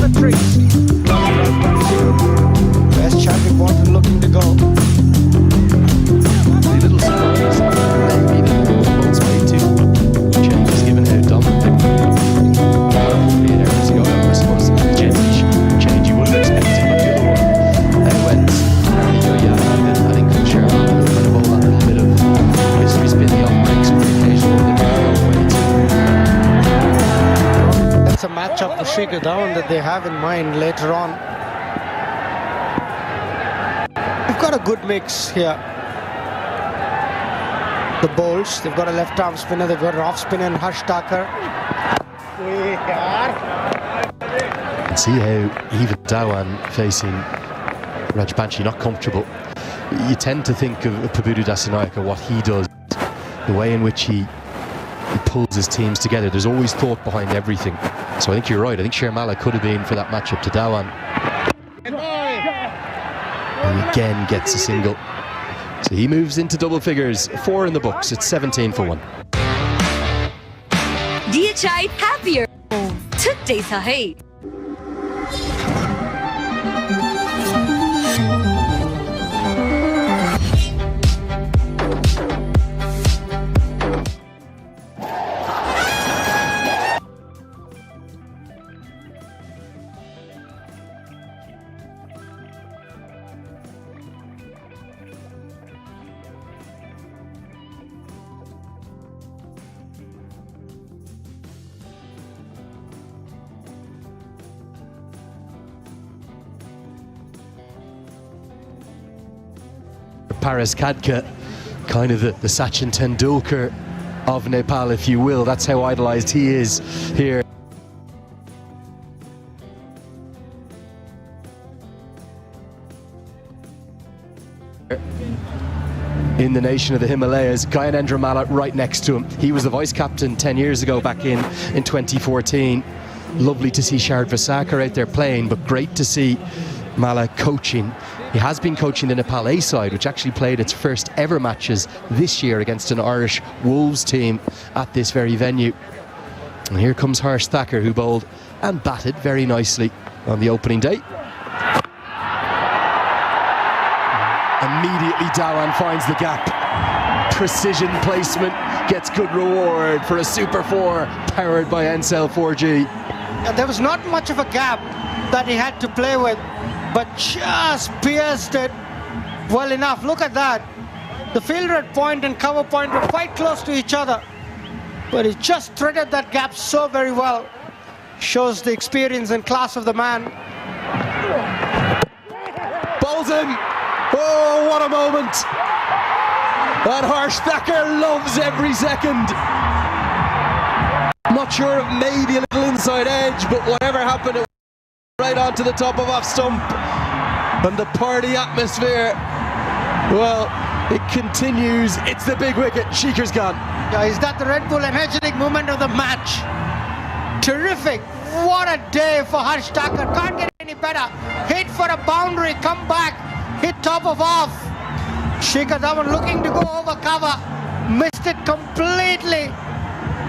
the crease. West Chadwick Walton looking to go. A little surprise, maybe that both made two changes given how dominant they were 48 hours ago. I suppose the change you would have expected, but the other one went I think Sherman kind of all that little bit of history spin the off breaks for occasional That's a matchup for Shikhar Dhawan that they have in mind later on. They've got a good mix here. The bowls, they've got a left arm spinner, they've got an off spinner and Harsh Thakur. See how even Dhawan facing Rajbanshi not comfortable. You tend to think of Prabhudu Dasanayake, what he does, the way in which he pulls his teams together. There's always thought behind everything. So I think you're right. I think Shermala could have been for that matchup to Dhawan. And again gets a single. So he moves into double figures. 4 in the books. It's 17 for 1. DHI happier. Today sahi. Paras Khadka, kind of the Sachin Tendulkar of Nepal, if you will. That's how idolized he is here. In the nation of the Himalayas, Gyanendra Malla right next to him. He was the vice captain 10 years ago back in 2014. Lovely to see Sharad Vasakar out there playing, but great to see Malla coaching. He has been coaching the Nepal A side, which actually played its first ever matches this year against an Irish Wolves team at this very venue. And here comes Harsh Thakur, who bowled and batted very nicely on the opening day. Immediately Dhawan finds the gap. Precision placement gets good reward for a Super 4 powered by Ncell 4G. And there was not much of a gap that he had to play with, but just pierced it well enough. Look at that. The fielder at point and cover point were quite close to each other, but he just threaded that gap so very well. Shows the experience and class of the man. Bowls him. Oh, what a moment. And Harsh Thakur loves every second. Not sure if maybe a little inside edge, but whatever happened, it right onto the top of off stump. And the party atmosphere, well, it continues. It's the big wicket. Shikhar's gone. Yeah, is that the Red Bull energetic moment of the match? Terrific. What a day for Harsh Thakur. Can't get any better. Hit for a boundary, come back, hit top of off. Shikhar Dhawan looking to go over cover. Missed it completely.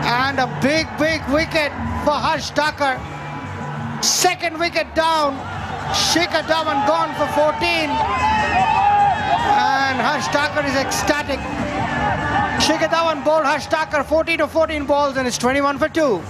And a big wicket for Harsh Thakur. Second wicket down. Shikhar Dhawan gone for 14. And Harsh Thakur is ecstatic. Shikhar Dhawan bowled Harsh Thakur 14 to 14 balls and it's 21 for 2.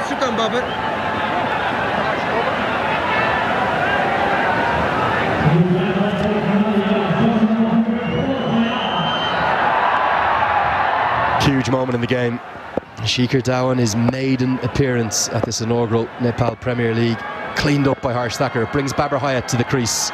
To come, Babur. Huge moment in the game. Shikhar Dhawan, his maiden appearance at this inaugural Nepal Premier League, cleaned up by Harsh Thakur. Brings Dhawan Hayat to the crease.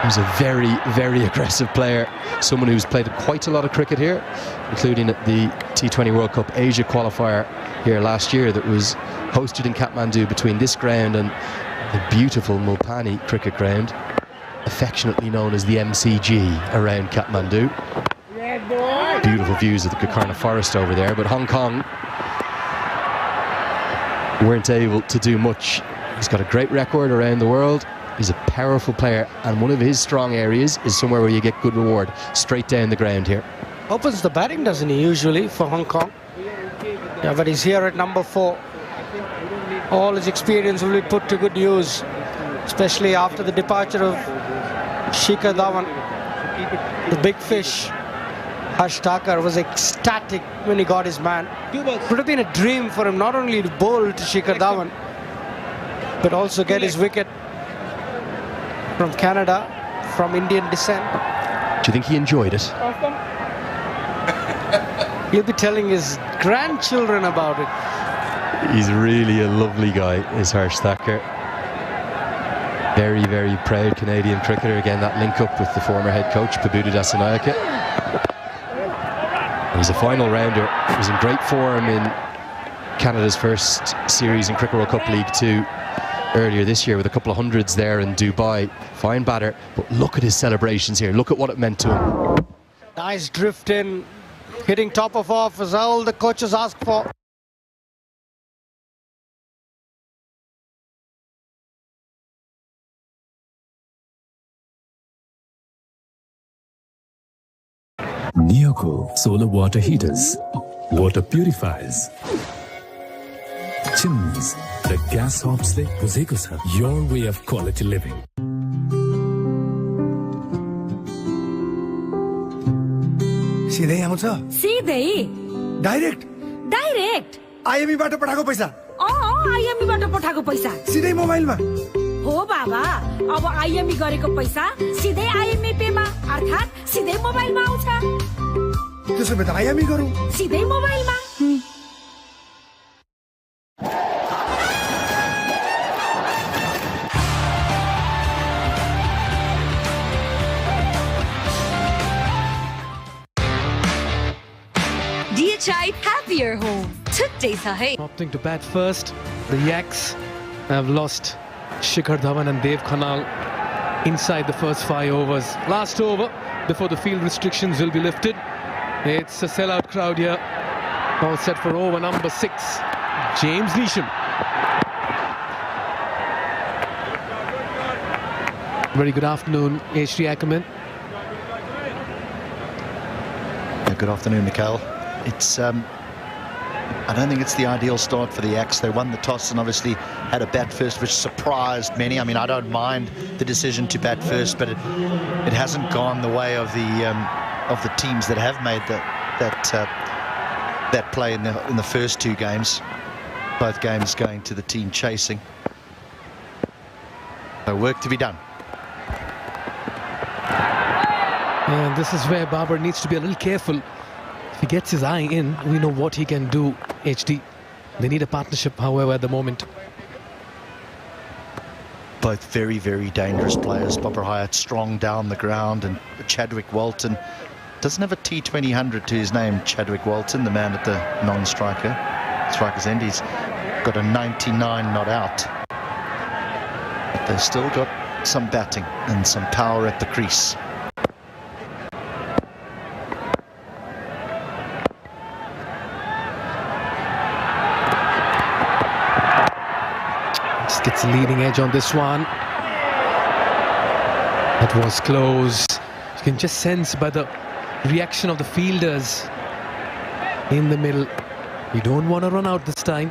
He's a very aggressive player, someone who's played quite a lot of cricket here, including at the T20 World Cup Asia qualifier here last year that was hosted in Kathmandu between this ground and the beautiful Mulpani cricket ground. affectionately known as the MCG around Kathmandu. Beautiful views of the Karna forest over there, but Hong Kong weren't able to do much. He's got a great record around the world. He's a powerful player, and one of his strong areas is somewhere where you get good reward, straight down the ground here. Opens the batting, doesn't he, usually, for Hong Kong? Yeah, but he's here at number 4. All his experience will be put to good use, especially after the departure of Shikhar Dhawan. The big fish, Harsh Thakur, was ecstatic when he got his man. It would have been a dream for him not only to bowl to Shikhar Dhawan, but also get his wicket from Canada, from Indian descent. Do you think he enjoyed it? He'll be telling his grandchildren about it. He's really a lovely guy, is Harsh Thakur. Very, very proud Canadian cricketer. Again, that link up with the former head coach, Pabudu Dasanayake. He's a final rounder. He was in great form in Canada's first series in Cricket World Cup League 2 earlier this year with a couple of hundreds there in Dubai. Fine batter, but look at his celebrations here. Look at what it meant to him. Nice drift in, hitting top of off is all the coaches ask for. Neoco solar water heaters, water purifiers, chimneys, the gas hobs they Buzekosa, your way of quality living. सिधै आउँछ सिधै direct direct IME बाट पठाएको पैसा IME बाट पठाएको पैसा सिधै मोबाइलमा हो बाबा अब आईएमई गरेको पैसा सिधै आईएमई पेमा अर्थात सिधै मोबाइलमा आउँछ त्यसो भए त आईएमई गरौँ सिधै मोबाइलमा DHI happier home today sahi. Opting to bat first, the Yaks have lost Shikhar Dhawan and Dev Khanal inside the first 5 overs. Last over before the field restrictions will be lifted. It's a sellout crowd here. All set for over number 6, James Neesham. Very good afternoon, H.D. Ackerman. Good afternoon, Ncell. It's I don't think it's the ideal start for the Yaks. They won the toss and obviously had a bat first, which surprised many. I mean, I don't mind the decision to bat first, but it hasn't gone the way of the teams that have made that play in the first 2 games. Both games going to the team chasing. So work to be done. And this is where Babar needs to be a little careful. If he gets his eye in, we know what he can do, HD. They need a partnership, however, at the moment. Both very, very dangerous players. Babar Hayat strong down the ground, and Chadwick Walton doesn't have a T20 100 to his name. Chadwick Walton, the man at the striker's end. He's got a 99 not out. But they've still got some batting and some power at the crease. Gets a leading edge on this one. That was close. You can just sense by the reaction of the fielders in the middle. You don't want to run out this time.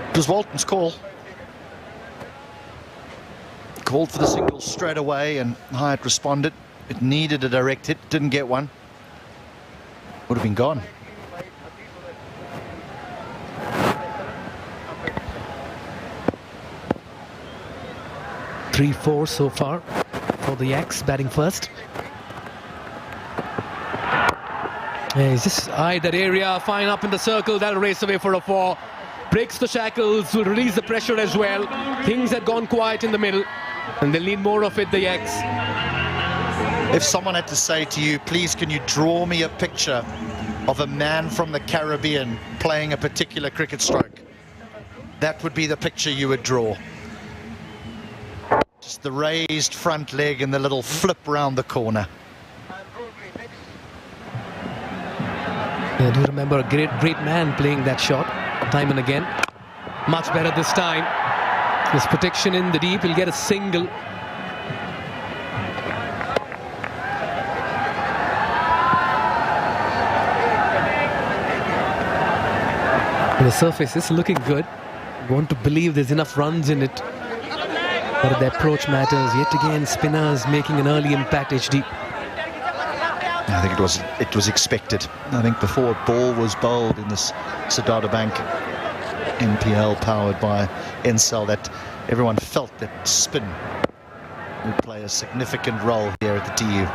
It was Walton's call. Called for the single straight away, and Hayat responded. It needed a direct hit, didn't get one. Would have been gone. 3-4 so far for the Yaks, batting first. Yeah, he's just eyed that area, fine up in the circle, that'll race away for a 4. Breaks the shackles, will release the pressure as well. Things had gone quiet in the middle, and they'll need more of it, the Yaks. If someone had to say to you, please can you draw me a picture of a man from the Caribbean playing a particular cricket stroke, that would be the picture you would draw. Just the raised front leg and the little flip round the corner. I do remember a great man playing that shot time and again. Much better this time. His protection in the deep, he'll get a single. The surface is looking good. Want to believe there's enough runs in it. But the approach matters. Yet again, spinners making an early impact, HD. I think it was expected. I think before a ball was bowled in this Siddhartha Bank NPL powered by Ncell, that everyone felt that spin would play a significant role here at the TU.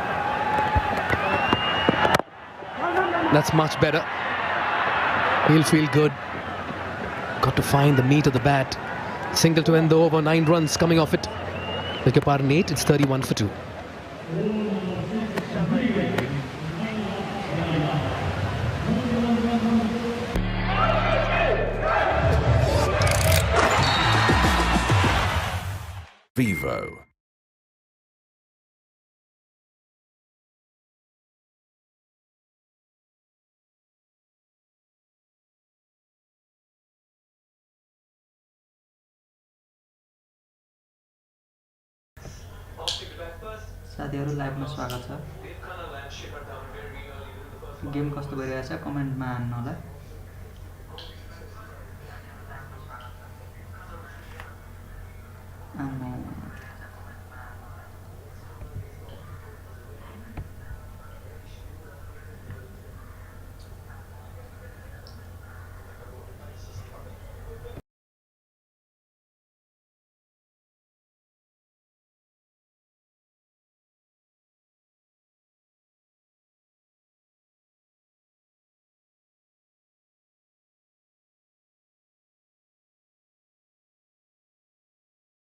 That's much better. He'll feel good. Got to find the meat of the bat. Single to end the over, 9 runs coming off it. Beg your pardon, 8, it's 31 for 2. Vivo. साथीहरु लाइभमा स्वागत छ game कस्तो भइरहेछ कमेन्टमा हान्नु होला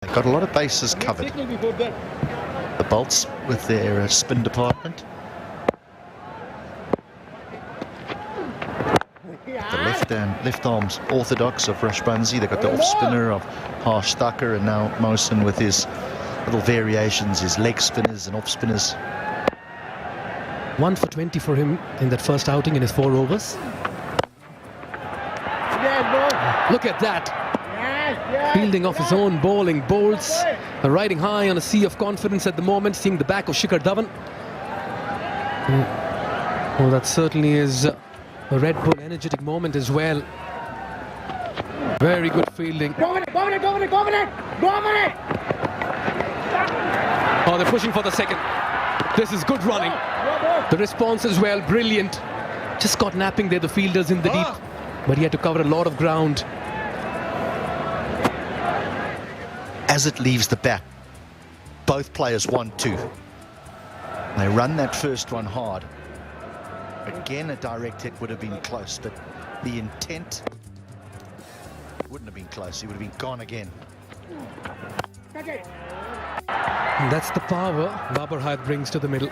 They've got a lot of bases covered. The Bolts with their spin department. The left arm's orthodox of Rashbansi. They've got the off spinner of Harsh Thakur, and now Mohsin with his little variations, his leg spinners and off spinners. 1 for 20 for him in that first outing in his 4 overs. Look at that. Fielding off his own bowling, bowls riding high on a sea of confidence at the moment, seeing the back of Shikhar Dhawan. Well, that certainly is a Red Bull energetic moment as well. Very good fielding. Oh, they're pushing for the second. This is good running. The response as well, brilliant. Just got napping there, the fielders in the deep. But he had to cover a lot of ground. As it leaves the bat, both players want to. They run that first one hard. Again, a direct hit would have been close, but the intent wouldn't have been close. He would have been gone again. And that's the power Dhawan and Hayat brings to the middle.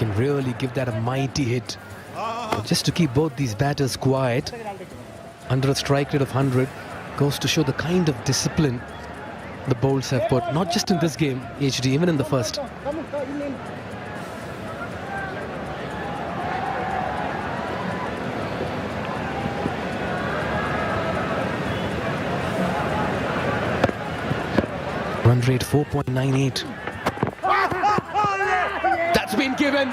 Can really give that a mighty hit. But just to keep both these batters quiet, under a strike rate of 100, goes to show the kind of discipline the bowls have put, not just in this game, HD, even in the first. Run rate 4.98. That's been given.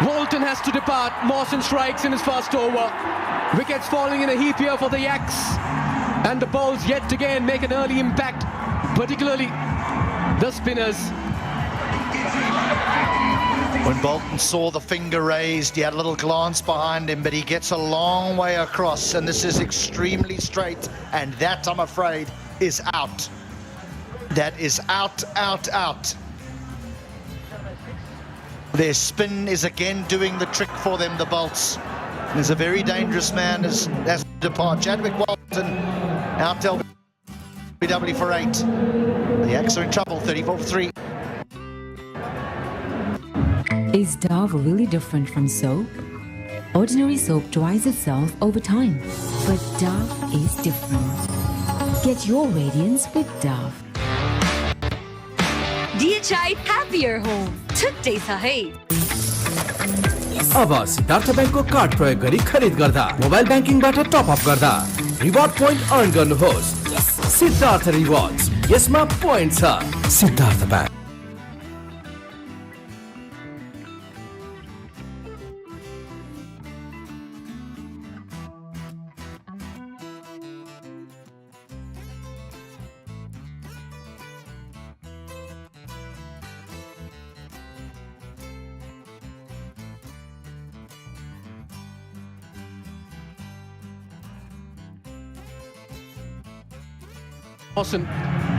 Walton has to depart. Mawson strikes in his first over. Wickets falling in a heap here for the Yaks. And the bowls yet again make an early impact, particularly the spinners. When Bolton saw the finger raised, he had a little glance behind him, but he gets a long way across, and this is extremely straight, and that, I'm afraid, is out. That is out, out, out. Their spin is again doing the trick for them, the Bolts. There's a very dangerous man as depart. Chadwick Walton out to LBW for 8. The Yaks are in trouble, 34 for 3. Is Dove really different from soap? Ordinary soap dries itself over time, but Dove is different. Get your radiance with Dove. DHI Happier Home छुट्टै छ है। अब Siddharth बैंकको card प्रयोग गरी खरिद गर्दा mobile ब्याङ्किङबाट top up गर्दा reward point earn गर्नुहोस्। सिद्धार्थ रिवार्ड्स, यसमा पोइन्ट छ। Siddharth bank.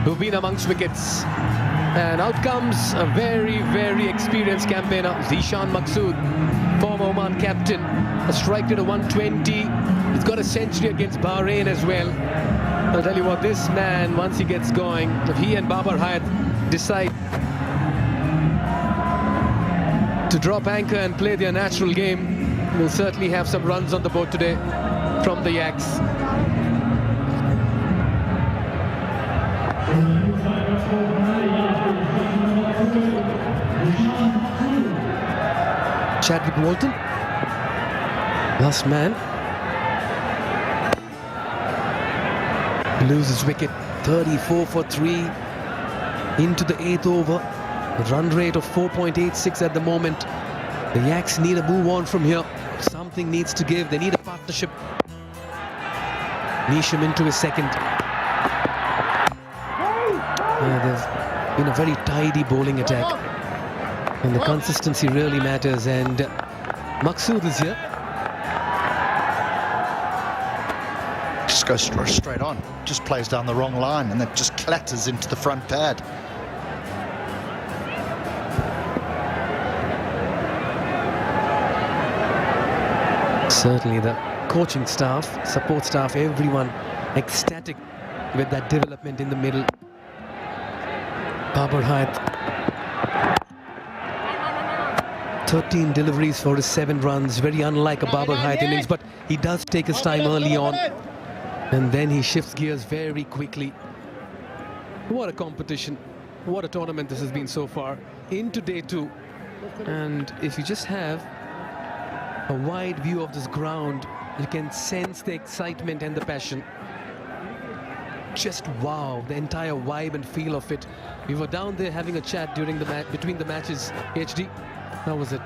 Who've been amongst wickets, and out comes a very, very experienced campaigner, Zishan Maqsood, former Oman captain, a strike rate of 120. He's got a century against Bahrain as well. I'll tell you what, this man, once he gets going, if he and Babar Hayat decide to drop anchor and play their natural game, we'll certainly have some runs on the board today from the Yaks. Chadwick Walton, last man, loses wicket. 34 for 3 into the 8th over. Run rate of 4.86 at the moment. The Yaks need a move on from here. Something needs to give. They need a partnership. Neesham into his second. There's been a very tidy bowling attack, and the consistency really matters, and Maqsood is here. Just goes straight on, just plays down the wrong line and then just clatters into the front pad. Certainly the coaching staff, support staff, everyone ecstatic with that development in the middle. Babar Hayat, 13 deliveries for his 7 runs, very unlike a Babar Hayat innings, but he does take his time early on, and then he shifts gears very quickly. What a competition, what a tournament this has been so far, into day 2. And if you just have a wide view of this ground, you can sense the excitement and the passion. Just wow, the entire vibe and feel of it. We were down there having a chat during the between the matches. HD, how was it?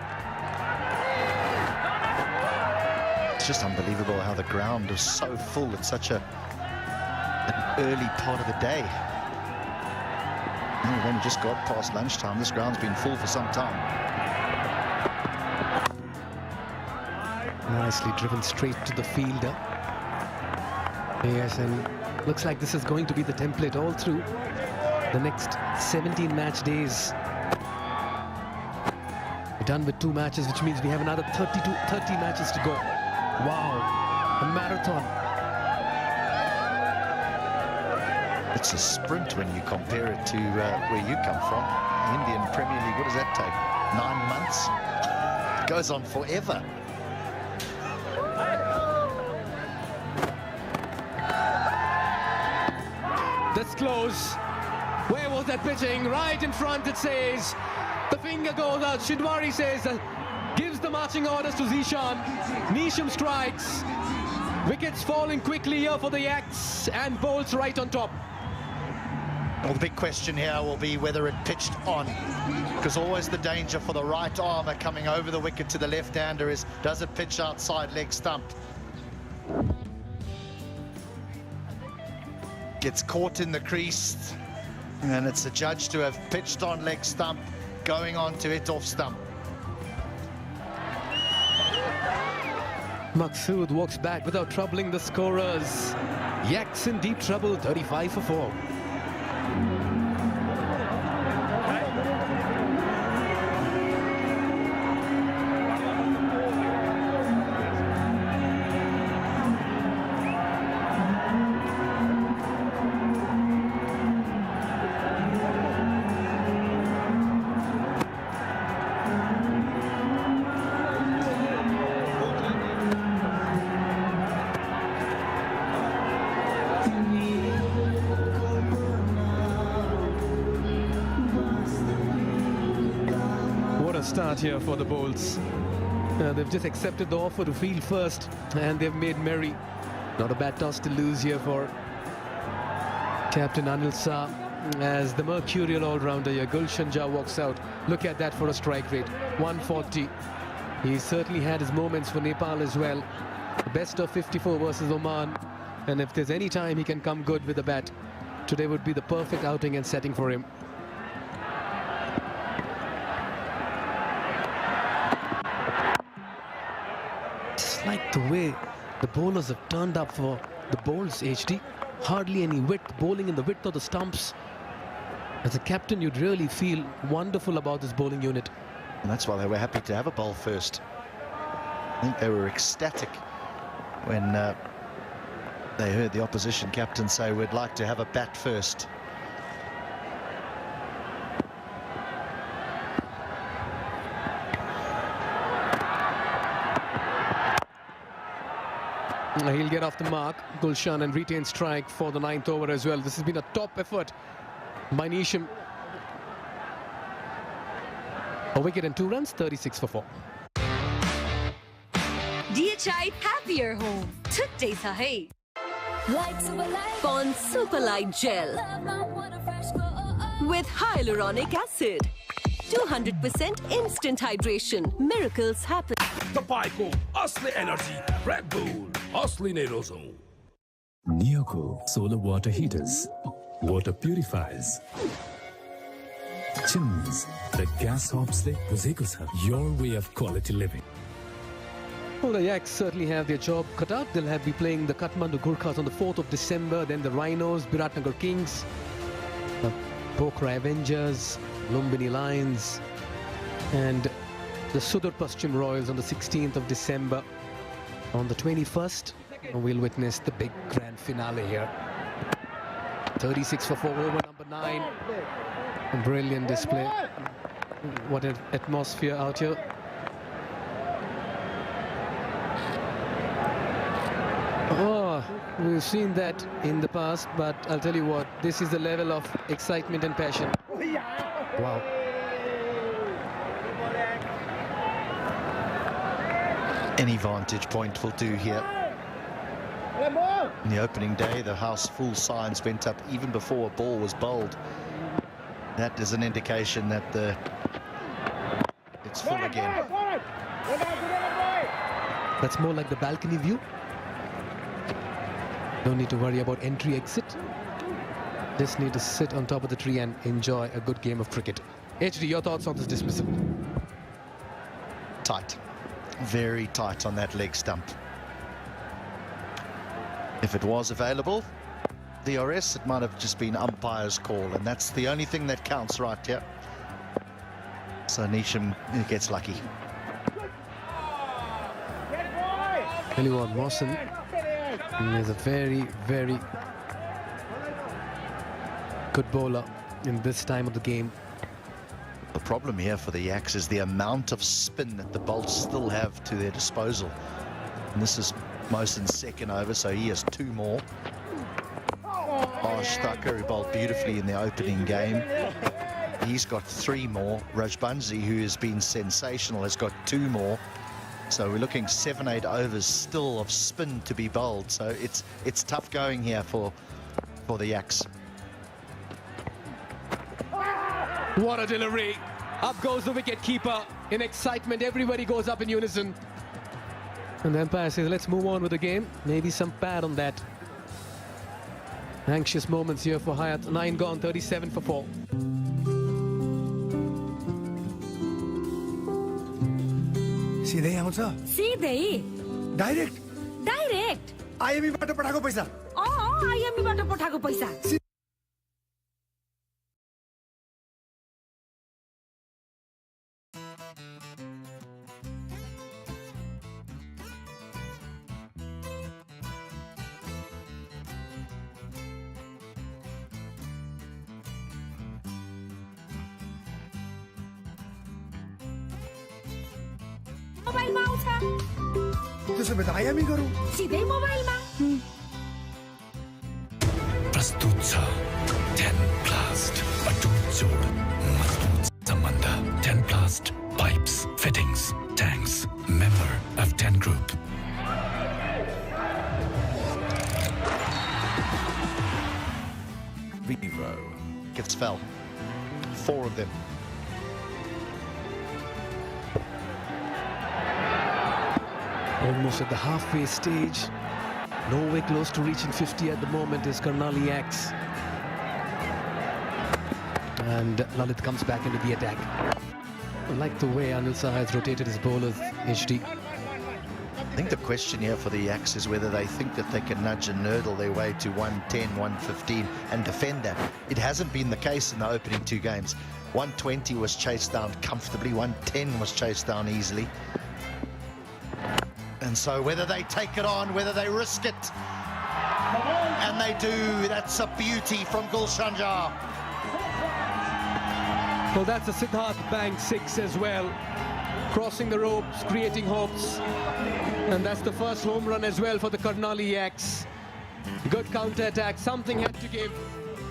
It's just unbelievable how the ground is so full at such an early part of the day. We've only just got past lunchtime. This ground's been full for some time. Nicely driven straight to the fielder. Yes, and looks like this is going to be the template all through the next 17 match days. We're done with 2 matches, which means we have another 30 matches to go. Wow, a marathon. It's a sprint when you compare it to where you come from. Indian Premier League, what does that take? 9 months? It goes on forever. That's close. Where was that pitching? Right in front, it says. The finger goes out. Shidwari says, gives the marching orders to Zishan. Neesham strikes. Wickets falling quickly here for the Yaks, and bowls right on top. Well, the big question here will be whether it pitched on, because always the danger for the right armer coming over the wicket to the left-hander is, does it pitch outside leg stump? Gets caught in the crease, and it's adjudged to have pitched on leg stump, going on to it off stump. Maqsood walks back without troubling the scorers. Yaks in deep trouble, 35 for 4. start here for the Bulls. They've just accepted the offer to field first and they've made merry. Not a bad toss to lose here for Captain Ncell as the mercurial all-rounder here. Gulsan Jha walks out. Look at that for a strike rate, 140. He certainly had his moments for Nepal as well. Best of 54 versus Oman. And if there's any time he can come good with the bat, today would be the perfect outing and setting for him. Just like the way the bowlers have turned up for the Bulls, HD. Hardly any width, bowling in the width of the stumps. As a captain, you'd really feel wonderful about this bowling unit. And that's why they were happy to have a bowl first. I think they were ecstatic when they heard the opposition captain say, we'd like to have a bat first. He'll get off the mark, Gulshan, and retain strike for the 9th over as well. This has been a top effort by Nisham. A wicket and 2 runs, 36 for 4. DHI happier home. Today sahe. Corn Super Light Gel with hyaluronic acid. 200% instant hydration. Miracles happen. तपाईको असली energy red bull असली नै रोजौं नियोको solar water heaters, water purifiers, chimneys, the gas hobs ले बुझेको छ your way of quality living. Well, the Yaks certainly have their job cut out. They'll be playing the Kathmandu Gurkhas on the 4th of December, then the Rhinos, Biratnagar Kings, the Pokhara Avengers, Lumbini Lions, and the Sudur Paschim Royals on the 16th of December. On the 21st, we'll witness the big grand finale here. 36 for 4 over number 9. A brilliant display. What an atmosphere out here. Oh, we've seen that in the past, but I'll tell you what, this is the level of excitement and passion. Wow. Any vantage point will do here. In the opening day, the house full signs went up even before a ball was bowled. That is an indication that it's full again. That's more like the balcony view. Don't need to worry about entry exit. Just need to sit on top of the tree and enjoy a good game of cricket. HD, your thoughts on this dismissal? Tight. Very tight on that leg stump. If it was available, DRS, it might have just been umpire's call, and that's the only thing that counts right here. So Nisham gets lucky. Tell you what, Mawson is a very, very good bowler in this time of the game. The problem here for the Yaks is the amount of spin that the Bolts still have to their disposal. And this is Mawson's second over, so he has 2 more. Harsh Thakur, who bowled beautifully in the opening game, he's got 3 more. Rajbansi, who has been sensational, has got 2 more. So we're looking 7-8 overs still of spin to be bowled. So it's tough going here for the Yaks. What a delivery. Up goes the wicket keeper. In excitement, everybody goes up in unison. And the umpire says, let's move on with the game. Maybe some pad on that. Anxious moments here for Hayat. 9 gone, 37 for 4. सिधै आउँछ सिधै direct direct IME बाट पठाएको पैसा IME बाट पठाएको पैसा मोबाइलमा आउँछ त्यसो भए त आइएमई गरौँ सिधै मोबाइलमा प्रस्तुत छ 10 प्लास्ट अटुट जोड मजबुत सम्बन्ध 10 प्लास्ट pipe Fittings, Tanks, member of 10 Group. Vivo. Wickets fell. 4 of them. Almost at the halfway stage. Nowhere close to reaching 50 at the moment is KARNALI YAKS. And Lalit comes back into the attack. I like the way Ncell has rotated his bowlers, HD. I think the question here for the Yaks is whether they think that they can nudge and nurdle their way to 110, 115 and defend that. It hasn't been the case in the opening 2 games. 120 was chased down comfortably, 110 was chased down easily. And so whether they take it on, whether they risk it, and they do, that's a beauty from Gulsan Jha. Well, that's a Siddhartha bank 6 as well. Crossing the ropes, creating hopes. And that's the first home run as well for the KARNALI YAKS. Good counter-attack, something had to give.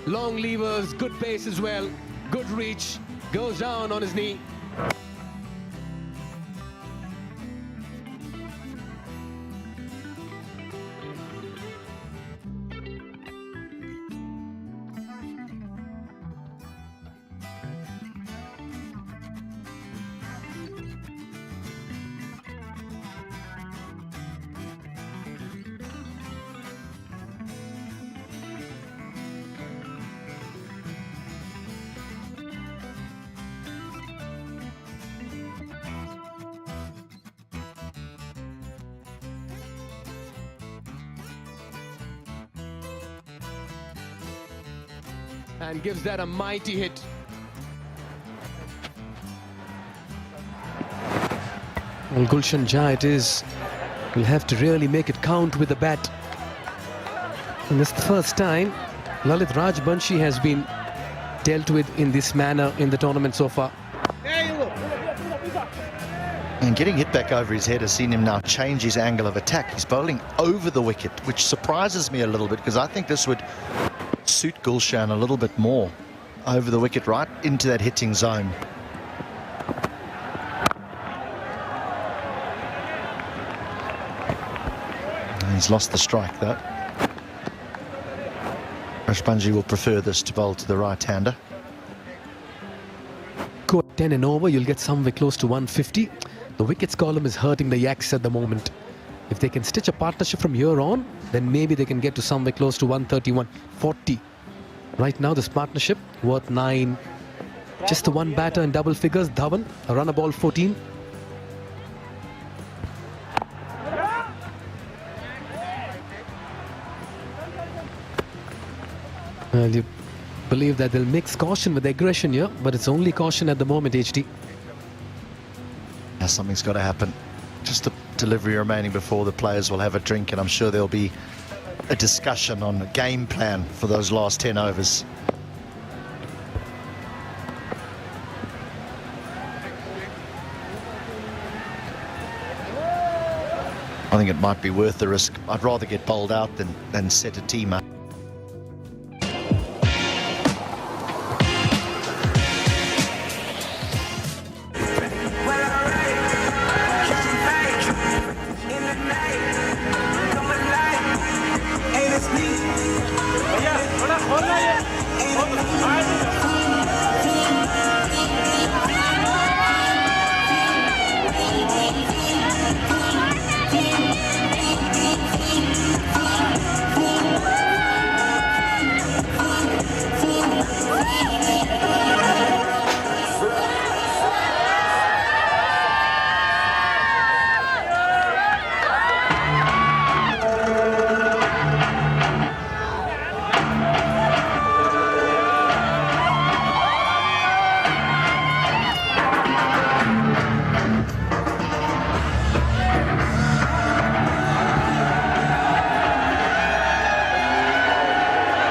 Long levers, good pace as well. Good reach, goes down on his knee. And gives that a mighty hit. Well, Gulsan Jha it is. Will have to really make it count with the bat. And this is the first time Lalit Rajbanshi has been dealt with in this manner in the tournament so far. And getting hit back over his head has seen him now change his angle of attack. He's bowling over the wicket, which surprises me a little bit because I think this would suit Gulshan a little bit more. Over the wicket, right into that hitting zone. And he's lost the strike though. Rajbanshi will prefer this to bowl to the right-hander. Go at 10 and over, you'll get somewhere close to 150. The wickets column is hurting the Yaks at the moment. If they can stitch a partnership from here on, then maybe they can get to somewhere close to 130, 140. Right now, this partnership worth 9. Just the one batter in double figures, Dhawan, a run a ball 14. Well, you believe that they'll mix caution with aggression here, but it's only caution at the moment, HD. Yeah, something's got to happen. Just a delivery remaining before the players will have a drink, and I'm sure there'll be a discussion on a game plan for those last 10 overs. I think it might be worth the risk. I'd rather get bowled out than set a team up.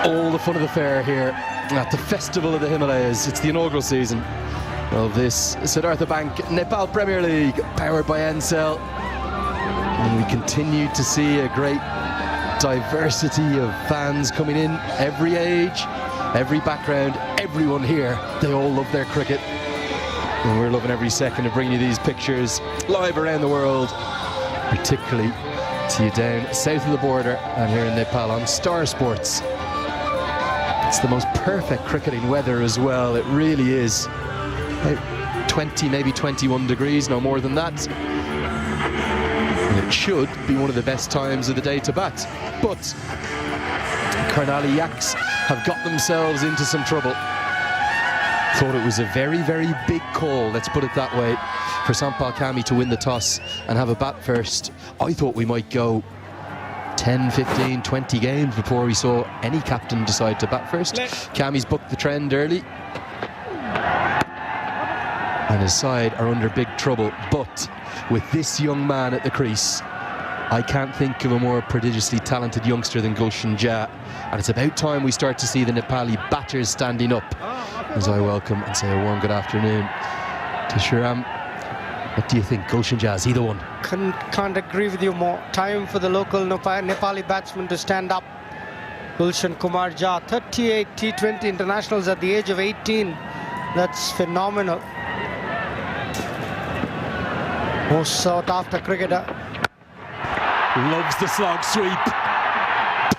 All the fun of the fair here at the Festival of the Himalayas. It's the inaugural season of this Siddhartha Bank Nepal Premier League, powered by Ncell. And we continue to see a great diversity of fans coming in, every age, every background, everyone here. They all love their cricket. And we're loving every second of bringing you these pictures live around the world, particularly to you down south of the border and here in Nepal on Star Sports. It's the most perfect cricketing weather as well. It really is. About 20, maybe 21 degrees, no more than that. And it should be one of the best times of the day to bat. But KARNALI YAKS have got themselves into some trouble. Thought it was a very, very big call, let's put it that way, for Sampal Kami to win the toss and have a bat first. I thought we might go 10, 15, 20 games before we saw any captain decide to bat first. Kami's booked the trend early. And his side are under big trouble. But with this young man at the crease, I can't think of a more prodigiously talented youngster than Gulsan Jha. And it's about time we start to see the Nepali batters standing up. As I welcome and say a warm good afternoon to Shiram. What do you think? Gulsan Jha, is he the one? Can't agree with you more. Time for the local Nepali batsman to stand up. Gulshan Kumar Jha, 38 T20 internationals at the age of 18. That's phenomenal. Most sought after cricketer. Loves the slog sweep.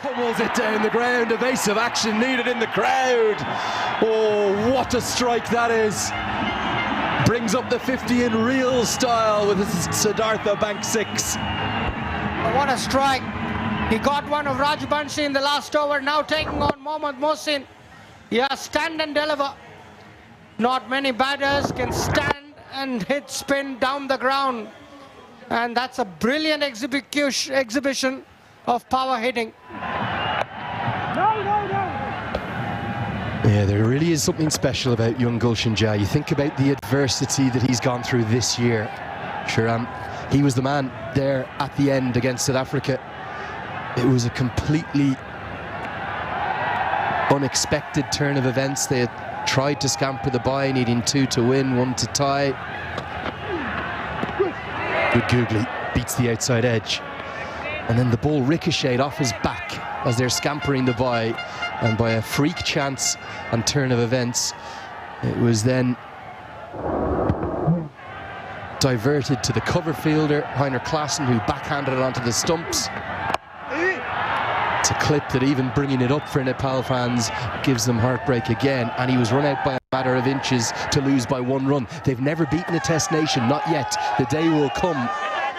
Pummels it down the ground. Evasive action needed in the crowd. Oh, what a strike that is. Brings up the 50 in real style with his Siddhartha bank 6. What a strike. He got one of Rajbanshi in the last over, now taking on Mohammad Mohsin. Yeah, stand and deliver. Not many batters can stand and hit spin down the ground. And that's a brilliant exhibition of power hitting. Yeah, there really is something special about young Gulshan Jha. You think about the adversity that he's gone through this year. Sure, he was the man there at the end against South Africa. It was a completely unexpected turn of events. They had tried to scamper the bye, needing 2 to win, 1 to tie. Good googly, beats the outside edge. And then the ball ricocheted off his back as they're scampering the bye. And by a freak chance and turn of events, it was then diverted to the cover fielder, Heiner Klassen, who backhanded it onto the stumps. It's a clip that even bringing it up for Nepal fans gives them heartbreak again. And he was run out by a matter of inches to lose by 1 run. They've never beaten a Test nation, not yet. The day will come,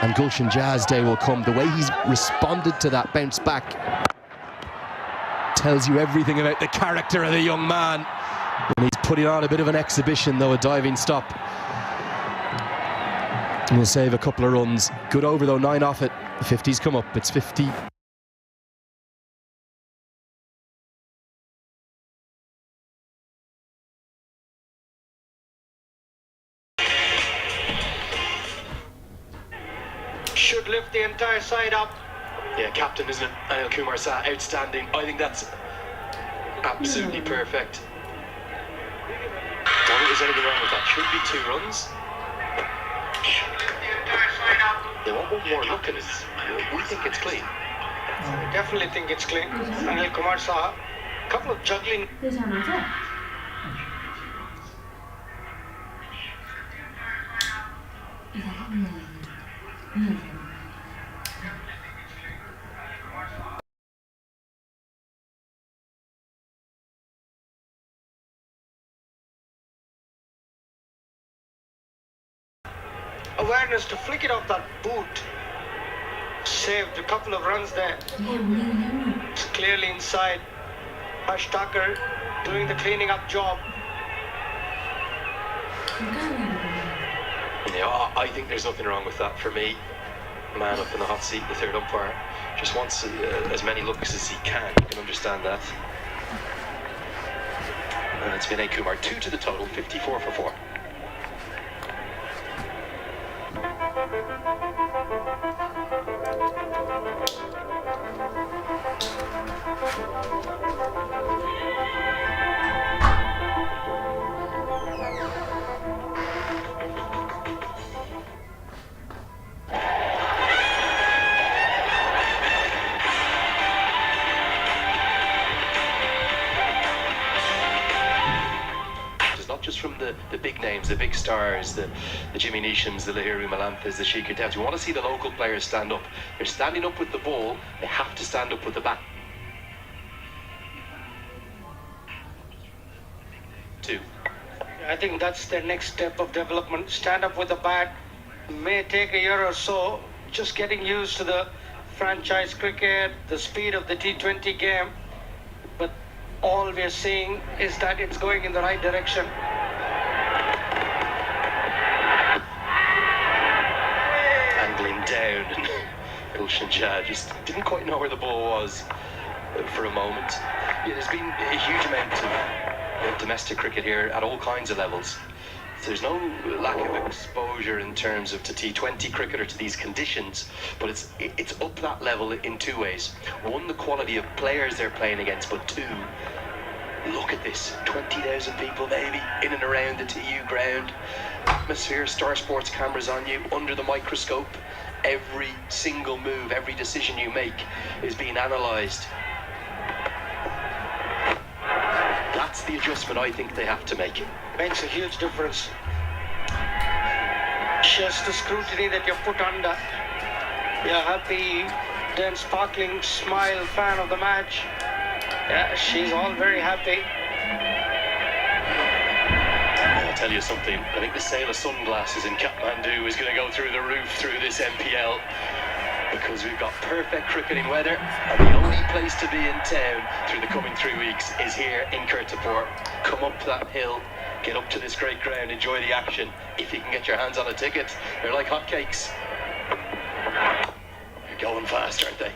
and Gulshan Jha's day will come. The way he's responded to that bounce back tells you everything about the character of the young man. And he's putting on a bit of an exhibition, though, a diving stop. And we'll save a couple of runs. Good over, though, 9 off it. The 50's come up. It's 50. Should lift the entire side up. Yeah, captain, isn't it? Anil Kumar Jha, outstanding. I think that's absolutely perfect. Don't think there's anything wrong with that. Should be 2 runs. They want one more look at it. We think it's clean. I definitely think it's clean. Anil Kumar Jha, a couple of juggling. Awareness to flick it off that boot. Saved a couple of runs there. It's clearly inside. Harsh Thakur doing the cleaning up job. Yeah, I think there's nothing wrong with that for me. Man up in the hot seat, the third umpire just wants as many looks as he can. You can understand that. And it's Vinay Kumar, 2 to the total, 54 for 4. from the big names, the big stars, the Jimmy Neeshams, the Lahiru Malanthas, the Sheikha Downs. We want to see the local players stand up. They're standing up with the ball, they have to stand up with the bat. 2. I think that's the next step of development. Stand up with the bat. May take a year or so, just getting used to the franchise cricket, the speed of the T20 game. But all we're seeing is that it's going in the right direction. Angling down, and Gulsan Jha just didn't quite know where the ball was for a moment. Yeah, there's been a huge amount of domestic cricket here at all kinds of levels. So there's no lack of exposure in terms of to T20 cricket or to these conditions, but it's up that level in 2 ways. 1, the quality of players they're playing against, but 2, look at this, 20,000 people maybe in and around the TU ground, atmosphere, Star Sports cameras on you, under the microscope. Every single move, every decision you make is being analysed. That's the adjustment I think they have to make. Makes a huge difference. Just the scrutiny that you're put under. You're happy, then sparkling smile, fan of the match. Yeah, she's all very happy. I'll tell you something, I think the sale of sunglasses in Kathmandu is going to go through the roof through this MPL, because we've got perfect cricketing weather, and the only place to be in town through the coming 3 weeks is here in Kirtipur. Come up that hill, get up to this great ground, enjoy the action. If you can get your hands on a ticket, they're like hotcakes. They're going fast, aren't they?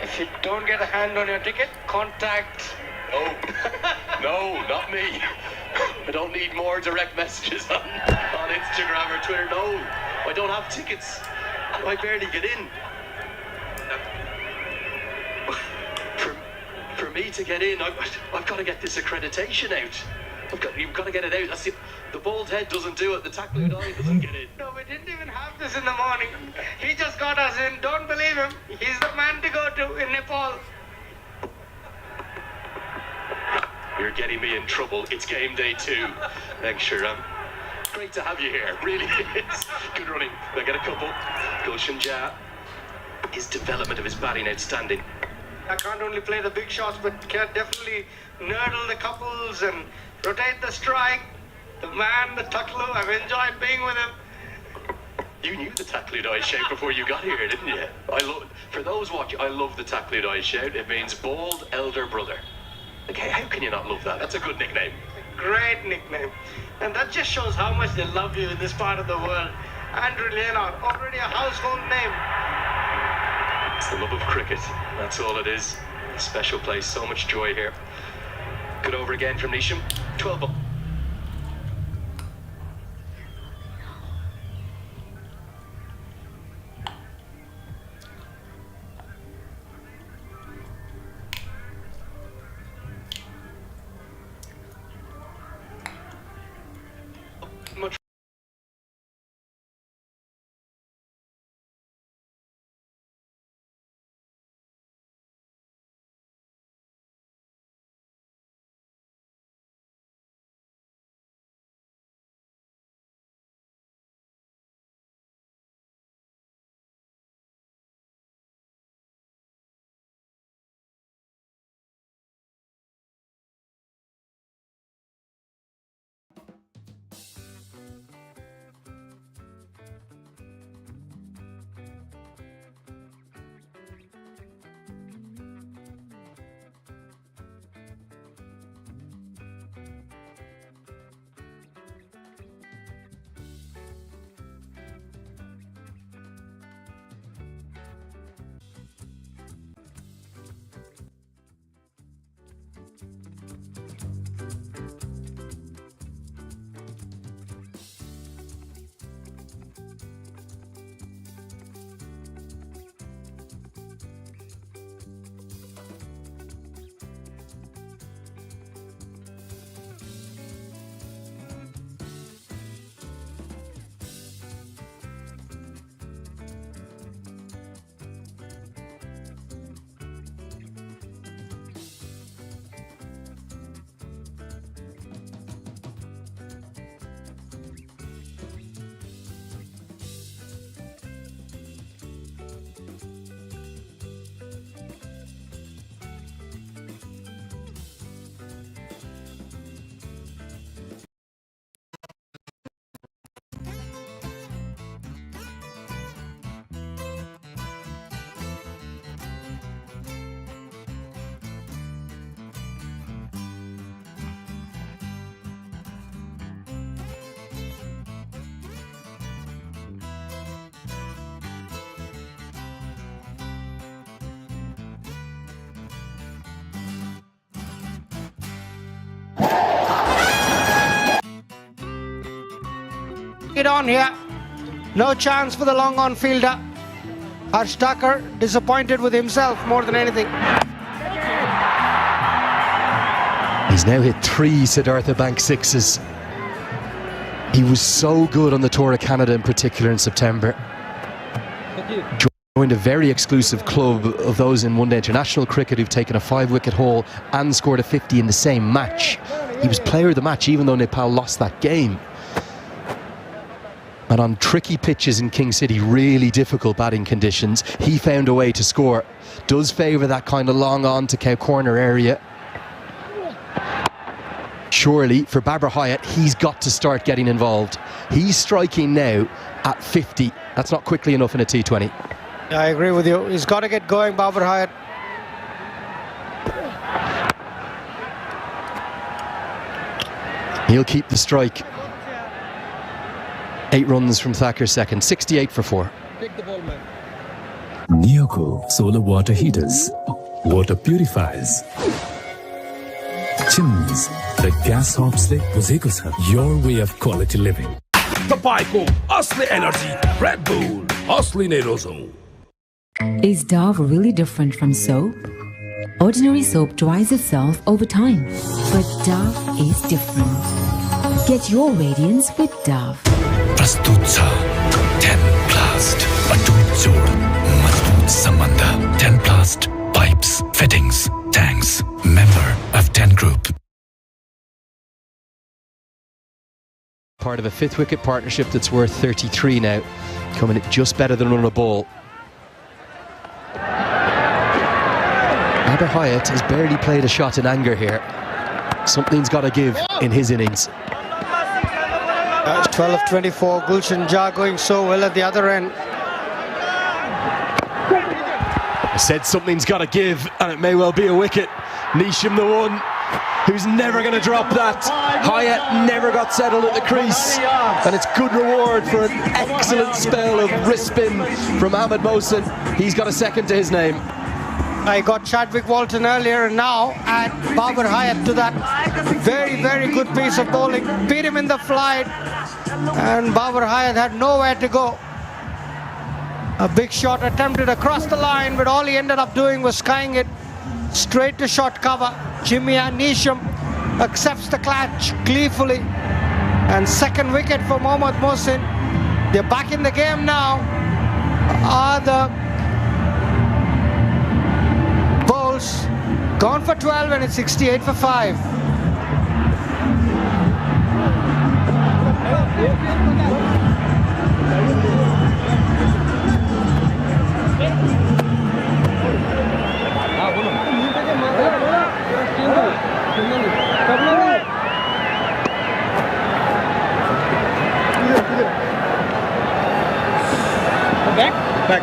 If you don't get a hand on your ticket, contact. Oh, no, not me. I don't need more direct messages on Instagram or Twitter. No, I don't have tickets. I barely get in. For me to get in, I've got to get this accreditation out. You've got to get it out. That's it. The bald head doesn't do it. The tackling eye doesn't get in. No, we didn't even have this in the morning. He just got us in. Don't believe him. He's the man to go to in Nepal. You're getting me in trouble. It's game day 2. Thanks, Shiram. Great to have you here. Really is. Good running. They'll get a couple. Gulsan Jha. His development of his batting outstanding. I can't only play the big shots, but can definitely nurdle the couples and rotate the strike. The man, the Taklu, I've enjoyed being with him. You knew the Takludai shout before you got here, didn't you? For those watching, I love the Takludai shout. It means bald elder brother. Okay, how can you not love that? That's a good nickname. Great nickname. And that just shows how much they love you in this part of the world. Andrew Leonard, already a household name. It's the love of cricket. That's all it is. A special place, so much joy here. Good over again from Neesham. 12 up. it on here. No chance for the long on fielder. Harsh Thakur disappointed with himself more than anything. He's now hit 3 Siddhartha Bank sixes. He was so good on the Tour of Canada in particular in September. Joined a very exclusive club of those in one-day international cricket who've taken a 5-wicket haul and scored a 50 in the same match. He was player of the match even though Nepal lost that game. And on tricky pitches in King City, really difficult batting conditions, he found a way to score. Does favour that kind of long on to cow corner area. Surely, for Babar Hayat, he's got to start getting involved. He's striking now at 50. That's not quickly enough in a T20. Yeah, I agree with you. He's got to get going, Babar Hayat. He'll keep the strike. 8 runs from Thakur second, 68 for 4. Neoco solar water heaters, water purifiers, chimneys, the gas hop से बुझेको छ your way of quality living. तपाईको असली energy, Red Bull, असली नै रोजौं. Is Dove really different from soap? Ordinary soap dries itself over time, but Dove is different. Get your radiance with Dove. प्रस्तुत छ 10 Plast, अटूट जोड, मजबूत सम्बन्ध. 10 Plast pipes, fittings, tanks, member of 10 Group. Part of a 5th wicket partnership that's worth 33 now, coming at just better than on a ball. Babar Hayat has barely played a shot in anger here. Something's got to give in his innings. 12 of 24, Gulsan Jha going so well at the other end. I said something's got to give, and it may well be a wicket. Nisham the one who's never going to drop that. Hayat never got settled at the crease, and it's good reward for an excellent spell of wrist spin from Mohammad Mohsin. He's got a second to his name. I got Chadwick Walton earlier, and now add Babar Hayat to that. Very, very good piece of bowling. Beat him in the flight, and Babar Hayat had nowhere to go. A big shot attempted across the line, but all he ended up doing was skying it straight to short cover. Jimmy Nisham accepts the clutch gleefully, and second wicket for Mohammad Mohsin. They're back in the game now. Are the bowls gone for 12, and it's 68 for 5. Back.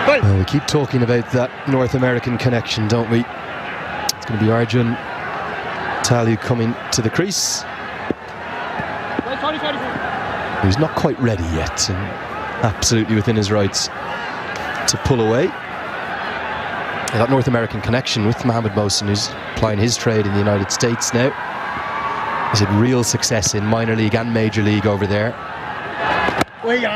Well, we keep talking about that North American connection, don't we? It's going to be Arjun Talu coming to the crease. He's not quite ready yet, and absolutely within his rights to pull away. That North American connection with Mohammad Mohsin, who's applying his trade in the United States now. He's had real success in minor league and major league over there.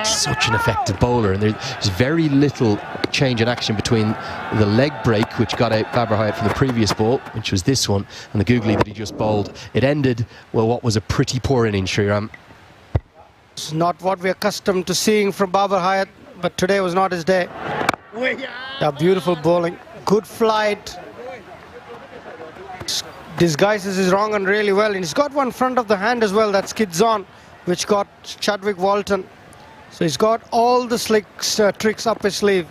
Such an effective bowler, and there's very little change in action between the leg break, which got out Babar Hayat from the previous ball, which was this one, and the googly that he just bowled. It ended, well, what was a pretty poor innings, Sriram. It's not what we're accustomed to seeing from Babar Hayat, but today was not his day. Beautiful bowling, good flight, disguises his wrong and really well, and he's got one front of the hand as well that skids on, which got Chadwick Walton. So he's got all the slick tricks up his sleeve.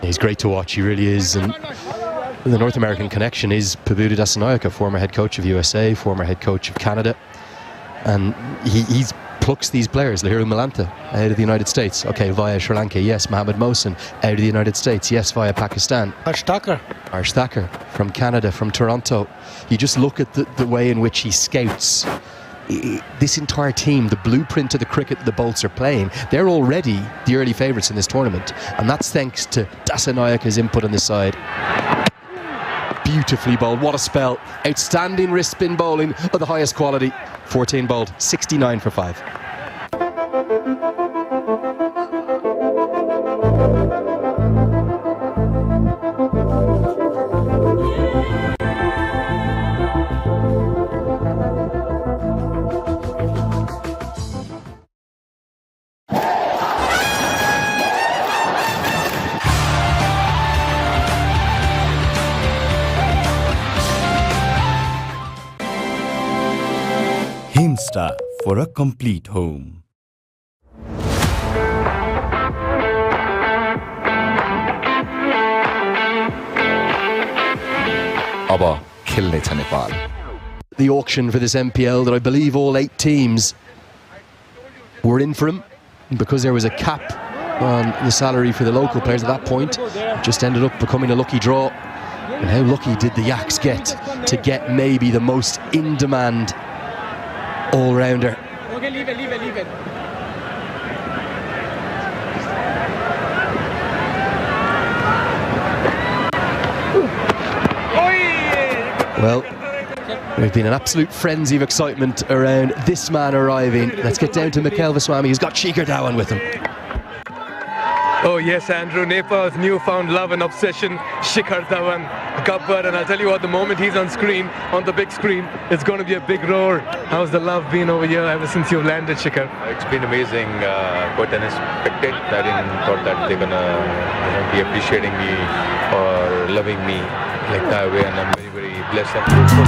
He's great to watch, he really is. And the North American connection is Pabudu Dasanayake, former head coach of USA, former head coach of Canada. And he's plucks these players. Lahiru Malantha out of the United States, okay, via Sri Lanka, yes. Mohammad Mohsin out of the United States, yes, via Pakistan. Harsh Thakur from Canada, from Toronto. You just look at the way in which he scouts this entire team, the blueprint of the cricket the Bolts are playing, they're already the early favourites in this tournament, and that's thanks to Dasanayaka's input on this side. Beautifully bowled, what a spell. Outstanding wrist spin bowling of the highest quality. 14 bowled, 69 for 5. Himsta for a complete home. अब खेल्ने छ Nepal. The auction for this MPL that I believe all 8 teams were in for him, because there was a cap on the salary for the local players at that point. Just ended up becoming a lucky draw. And how lucky did the Yaks get to get maybe the most in-demand all-rounder? Okay, leave it. Well, there's been an absolute frenzy of excitement around this man arriving. Let's get down to Mikhail Vaswamy, who's got Shikhar Dhawan with him. Oh yes, Andrew, Nepal's newfound love and obsession, Shikhar Dhawan, Gabbar, and I'll tell you what, the moment he's on screen, on the big screen, it's going to be a big roar. How's the love been over here ever since you've landed, Shikhar? It's been amazing, quite unexpected. I didn't thought that they're going to be appreciating me or loving me like that way, and I'm very, very blessed and grateful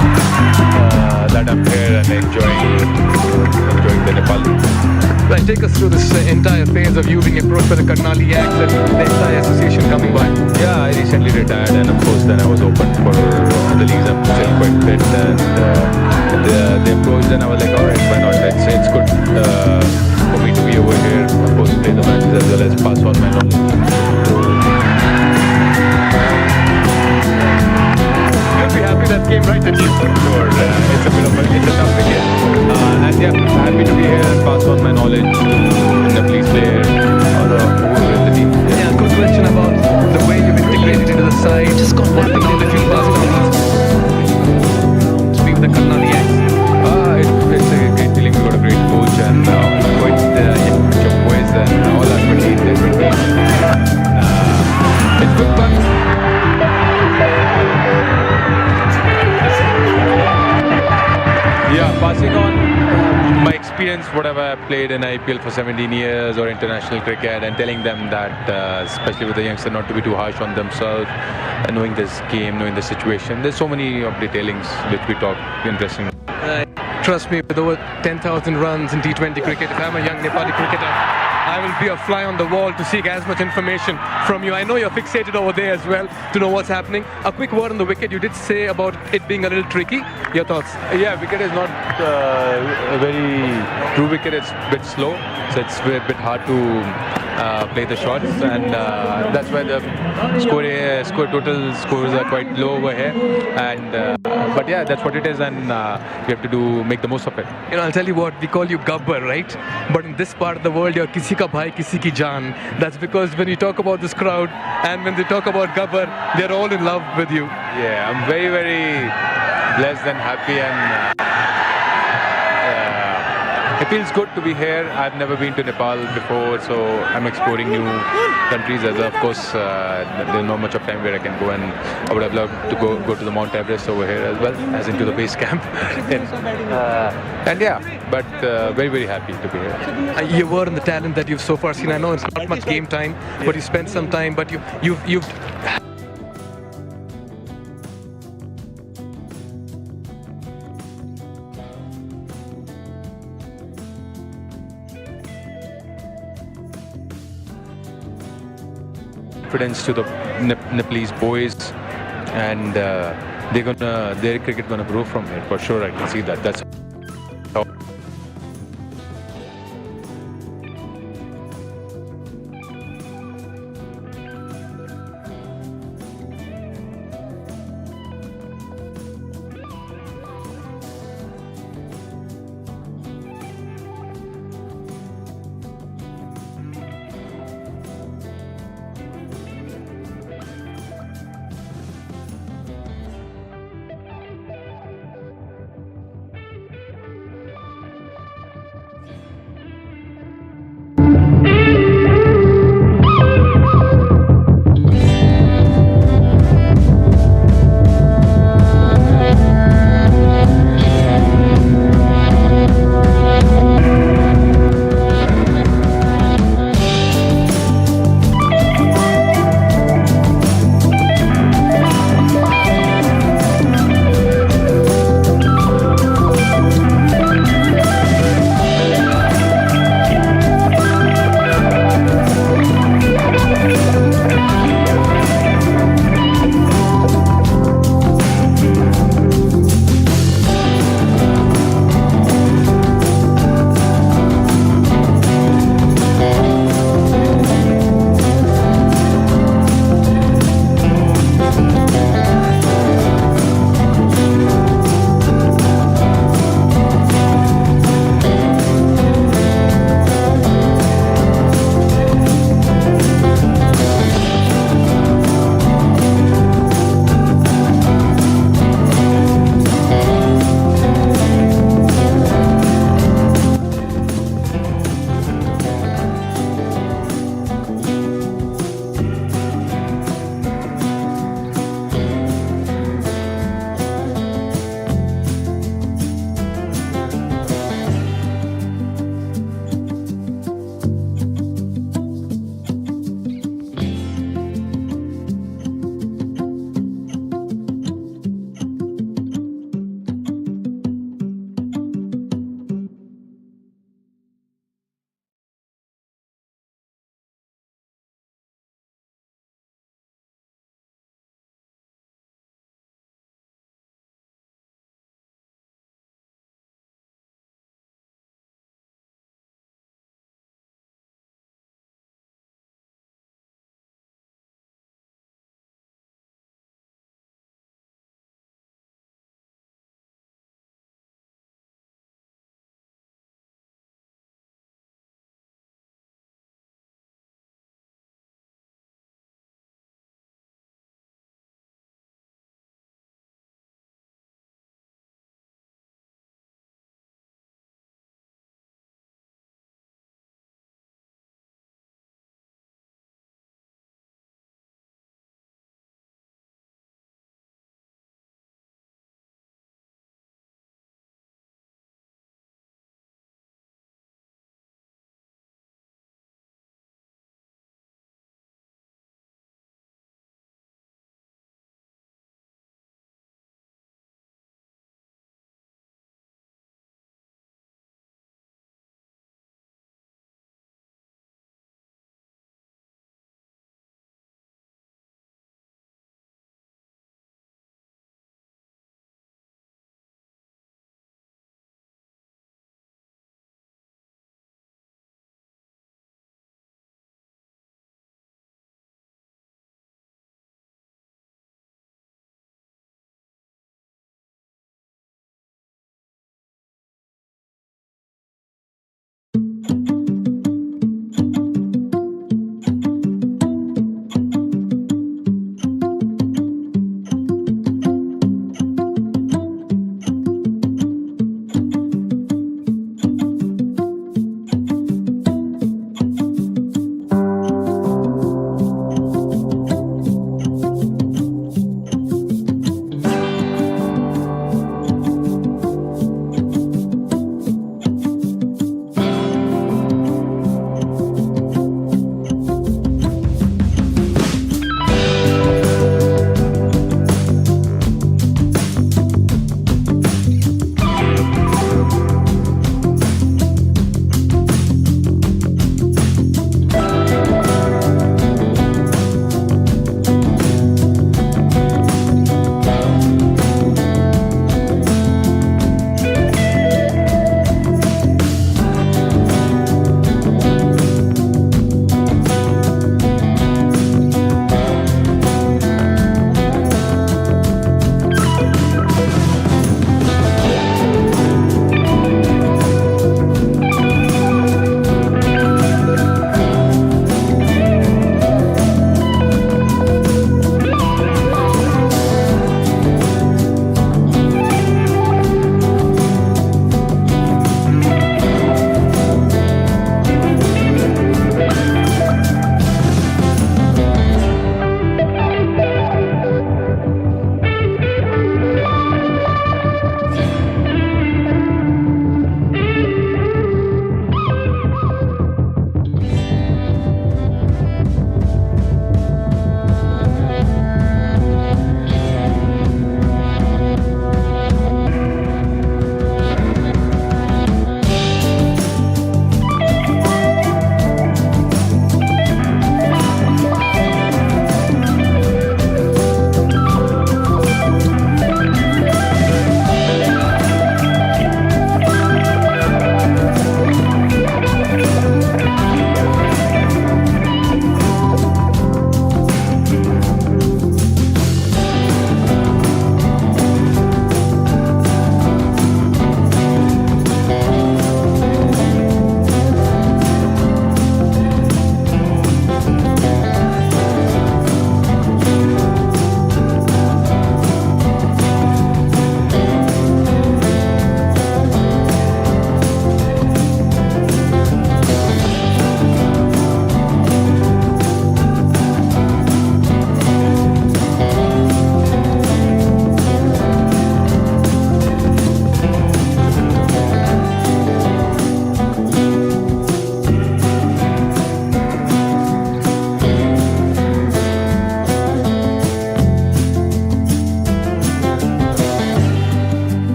that I'm here and enjoying the Nepal. Right, take us through this entire phase of you being approached by the KARNALI YAKS and the entire association coming by. Yeah, I recently retired, and of course then I was open for the leagues. I'm still quite fit, and they approached, and I was like, alright, why not? It's good for me to be over here, of course, play the matches as well as pass on my knowledge. You'll be happy that came right at you. Sure, it's a tough wicket. And yeah, happy to be here and pass on my knowledge in the police player or whoever in the team. Yeah, good question about the way you've integrated into the side. Just got one thing that you passed on. Speak with the KARNALI YAKS. It's a great feeling. We got a great coach and quite young boys and all that. But it's good fun. Yeah, passing on my experience, whatever I played in IPL for 17 years or international cricket, and telling them that, especially with the youngsters, not to be too harsh on themselves, and knowing this game, knowing the situation. There's so many of detailings which we talk interesting. Trust me, with over 10,000 runs in T20 cricket, if I'm a young Nepali cricketer, I will be a fly on the wall to seek as much information from you. I know you're fixated over there as well to know what's happening. A quick word on the wicket. You did say about it being a little tricky. Your thoughts? Yeah, wicket is not a very true wicket. It's a bit slow, so it's a bit hard to play the shots, and that's why the total scores are quite low over here. And but yeah, that's what it is, and you have to make the most of it. You know, I'll tell you what, we call you Gabbar, right? But in this part of the world, you're kisi ka bhai, kisi ki jaan. That's because when you talk about this crowd and when they talk about Gabbar, they're all in love with you. Yeah, I'm very, very blessed and happy, and it feels good to be here. I've never been to Nepal before, so I'm exploring new countries. As of course, there's not much of time where I can go, and I would have loved to go to the Mount Everest over here as well, as into the base camp. And yeah, but very, very happy to be here. You were in the talent that you've so far seen. I know it's not much game time, but you spent some time. But you've confidence to the Nepalese boys, and their cricket gonna grow from here for sure. I can see that. That's how.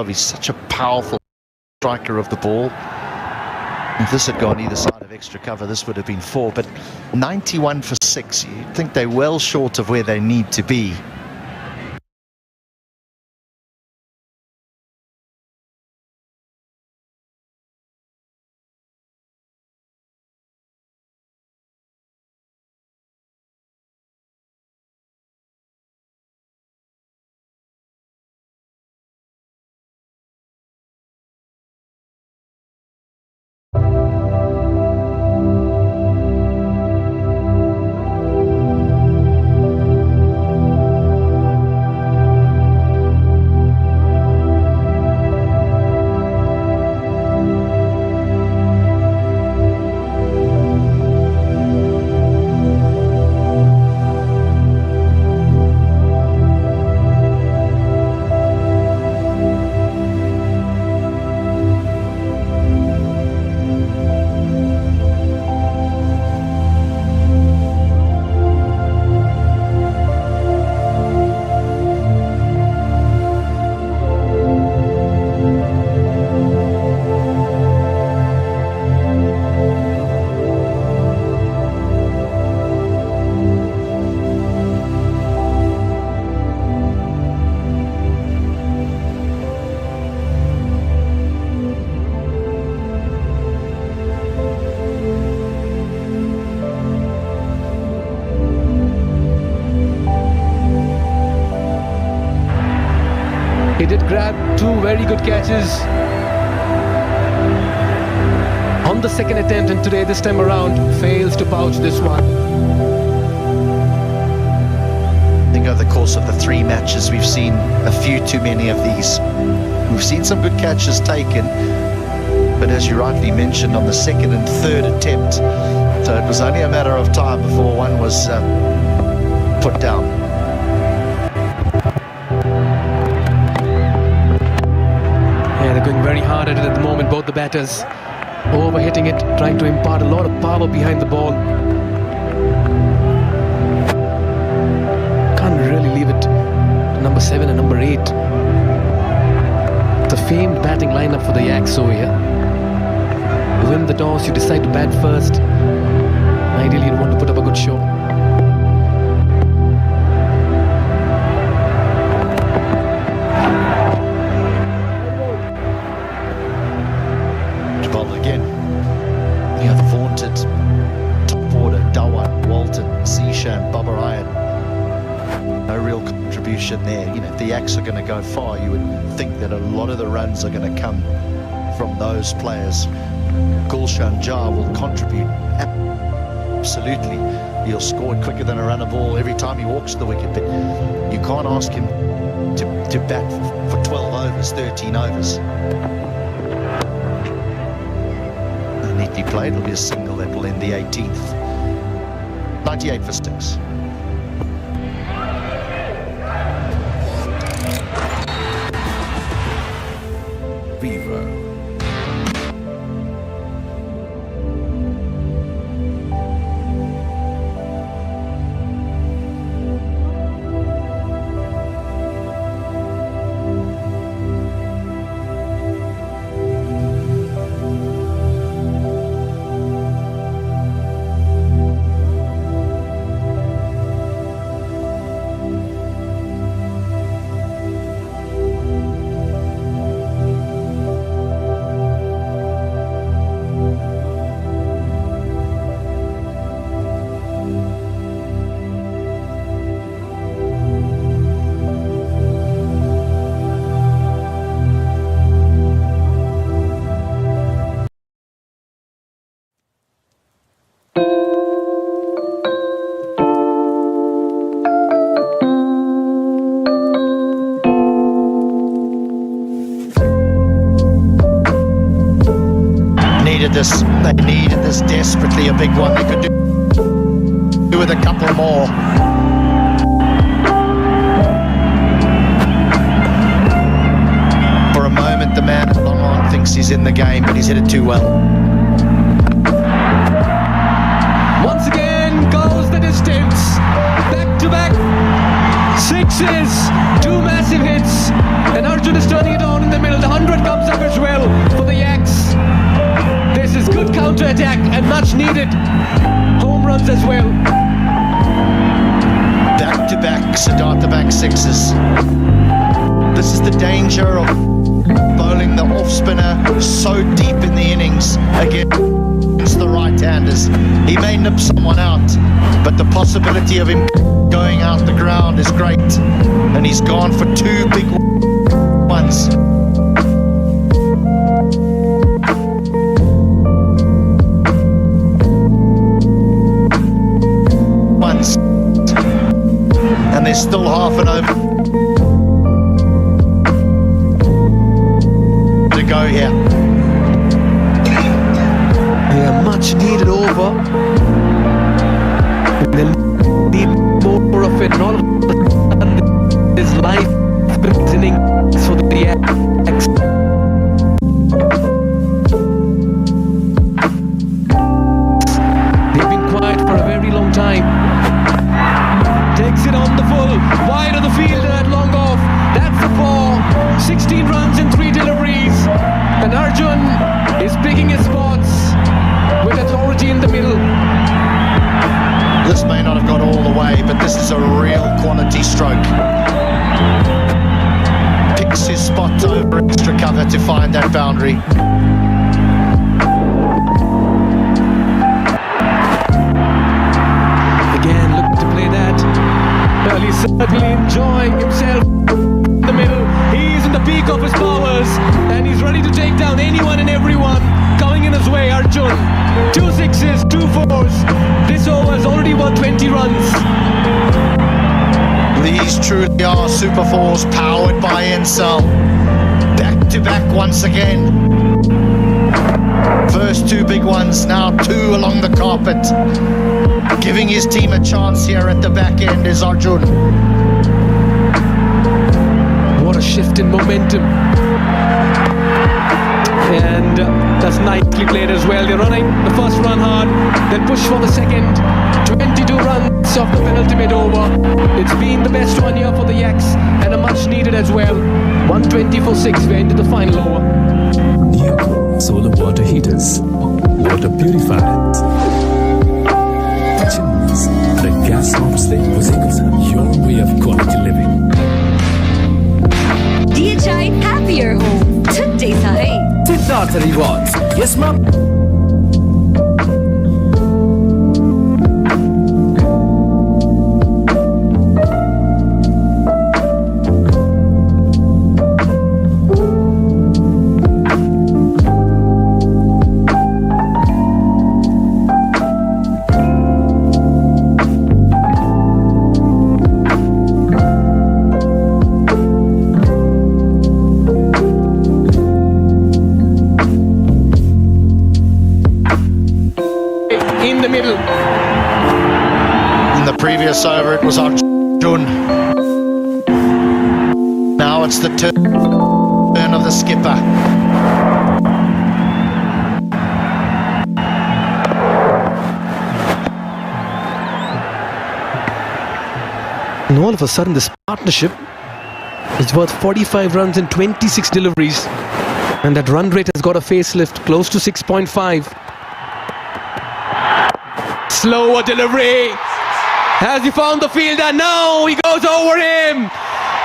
He's such a powerful striker of the ball. If this had gone either side of extra cover, this would have been 4. But 91 for 6, you think they're well short of where they need to be. He did grab 2 very good catches on the second attempt, and today, this time around, fails to pouch this one. I think over the course of the 3 matches, we've seen a few too many of these. We've seen some good catches taken, but as you rightly mentioned, on the second and third attempt, so it was only a matter of time before one was put down. They're going very hard at it at the moment, both the batters. Overhitting it, trying to impart a lot of power behind the ball. Can't really leave it to number 7 and number 8. The famed batting lineup for the Yaks over here. You win the toss, you decide to bat first. Ideally, you want to put up a good show. Again, you know, the vaunted top order, Dhawan, Walton, Zishan, Hayat. No real contribution there. You know, if the Yaks are going to go far, you would think that a lot of the runs are going to come from those players. Gulsan Jha will contribute absolutely. He'll score quicker than a runner ball every time he walks the wicket, but you can't ask him to bat for 12 overs, 13 overs. Neatly played, it'll be a single that will end the 18th. 98 for 6. Viva. They needed this desperately, a big one. They could do with a couple more. For a moment, the man at long on thinks he's in the game, but he's hit it too well. Once again goes the distance. Back to back 6s, 2 massive hits, and Arjun is turning it on in the middle. needed home runs as well. Back-to-back Siddhartha back sixes. This is the danger of bowling the off-spinner so deep in the innings against the right-handers. He may nip someone out, but the possibility of him going out the ground is great. And he's gone for two big ones. And there's still half an over to go here. Yeah, much needed over. They'll need more of it. And all of a sudden, his life beginning for the Yaks. They've been quiet for a very long time. Takes it on the full, wide of the field and at long off. That's the 4. 16 runs in 3 deliveries. And Arjun is picking his spots with authority in the middle. This may not have got all the way, but this is a real quality stroke. Picks his spot over extra cover to find that boundary. Again, looking to play that. Well, he's certainly enjoying himself in the middle. He's in the peak of his powers, and he's ready to take down anyone and everyone coming in his way. Arjun, 2 6s, 2 4s. This over has already won 20 runs. These truly are Super 4s powered by Ncell. Back to back once again. First 2 big ones, now 2 along the carpet. Giving his team a chance here at the back end is Arjun. What a shift in momentum. And that's nicely played as well. They're running the first run hard, then push for the second. 22 runs off the penultimate over. It's been the best one here for the Yaks, and a much needed as well. 120 for 6. We're into the final over. New solar water heaters, water purifiers, chimneys, the gas homestay was your way of quality living. DHI Happier Home. Today's Hey. Siddhartha Rewards. Yes, ma'am. In the middle. In the previous over it was Arjun. Now it's the turn of the skipper. And all of a sudden this partnership is worth 45 runs and 26 deliveries. And that run rate has got a facelift close to 6.5. Slower delivery. Has he found the fielder? No, he goes over him.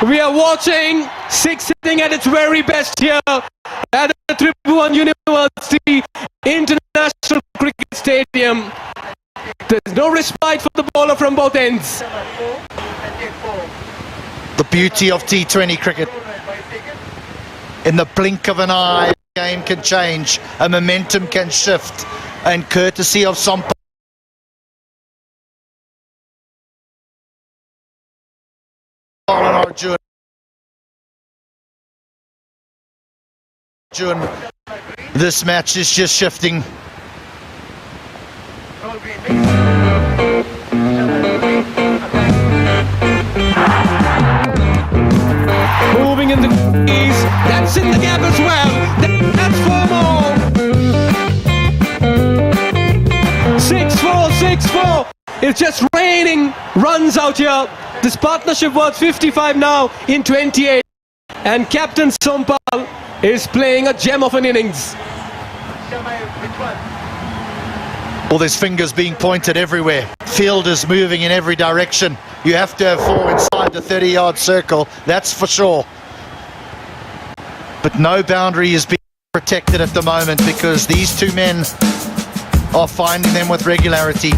We are watching 6 hitting at its very best here at the Tribhuvan University International Cricket Stadium. There's no respite for the bowler from both ends. The beauty of T20 cricket. In the blink of an eye, the game can change, a momentum can shift, and courtesy of some Arjun. This match is just shifting. Moving in the crease. That's in the gap as well. That's 4 more. 6-4, 6-4. It's just raining runs out here. This partnership worth 55 now in 28. And Captain Sompal is playing a gem of an innings. Well, there's fingers being pointed everywhere. Fielders moving in every direction. You have to have 4 inside the 30-yard circle, that's for sure. But no boundary is being protected at the moment because these two men are finding them with regularity.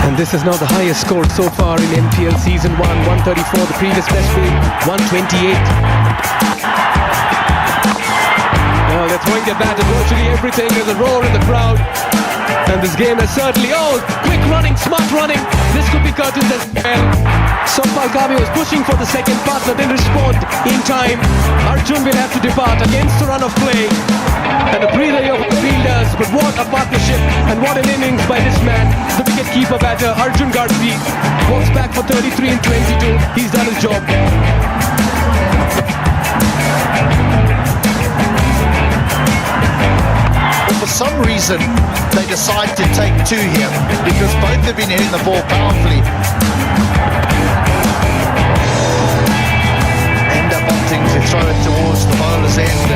And this is now the highest score so far in NPL Season 1, 134. The previous best being 128. Well, they're throwing their bat at virtually everything. There's a roar in the crowd. And this game has certainly... Oh, quick running, smart running. This could be curtains as well. Sompal Kami was pushing for the second partner, didn't respond in time. Arjun will have to depart against the run of play. And a breather of the fielders, but what a partnership and what an innings by this man, the wicket-keeper batter, Arjun Gadvi. Walks back for 33 and 22. He's done his job. For some reason, they decide to take 2 here because both have been hitting the ball powerfully. End up opting to throw it towards the bowler's end.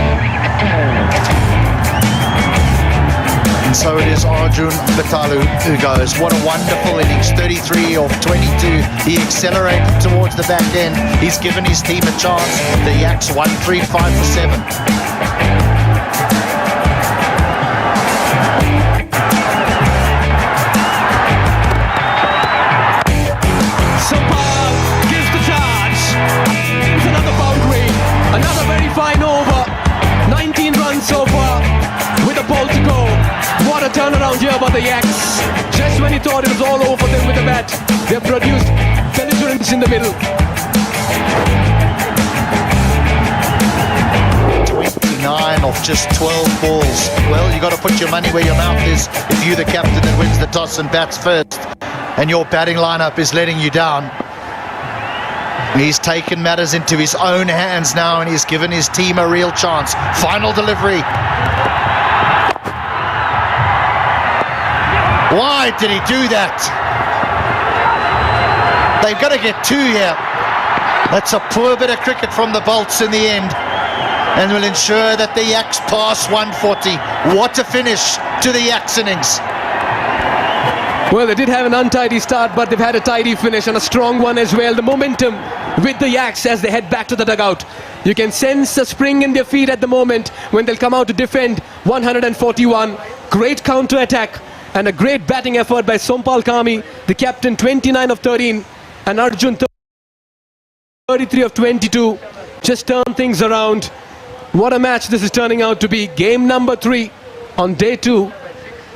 And so it is Arjun Batalu who goes. What a wonderful innings, 33 of 22. He accelerated towards the back end. He's given his team a chance. The Yaks 1 3 5 for 7. Another very fine over, 19 runs so far, with a ball to go. What a turnaround here by the Yaks. Just when he thought it was all over them with the bat, they've produced penetrance in the middle. 29 of just 12 balls. Well, you got to put your money where your mouth is if you're the captain that wins the toss and bats first, and your batting lineup is letting you down. He's taken matters into his own hands now and he's given his team a real chance. Final delivery. Why did he do that? They've got to get 2 here. That's a poor bit of cricket from the Bolts in the end and will ensure that the Yaks pass 140. What a finish to the Yaks innings. Well, they did have an untidy start, but they've had a tidy finish and a strong one as well. The momentum with the Yaks as they head back to the dugout. You can sense the spring in their feet at the moment when they'll come out to defend 141. Great counter-attack and a great batting effort by Sompal Kami, the captain, 29 of 13, and Arjun 33 of 22. Just turn things around. What a match this is turning out to be. Game number 3 on day 2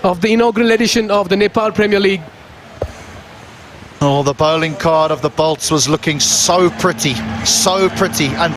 of the inaugural edition of the Nepal Premier League. Oh, the bowling card of the Bolts was looking so pretty,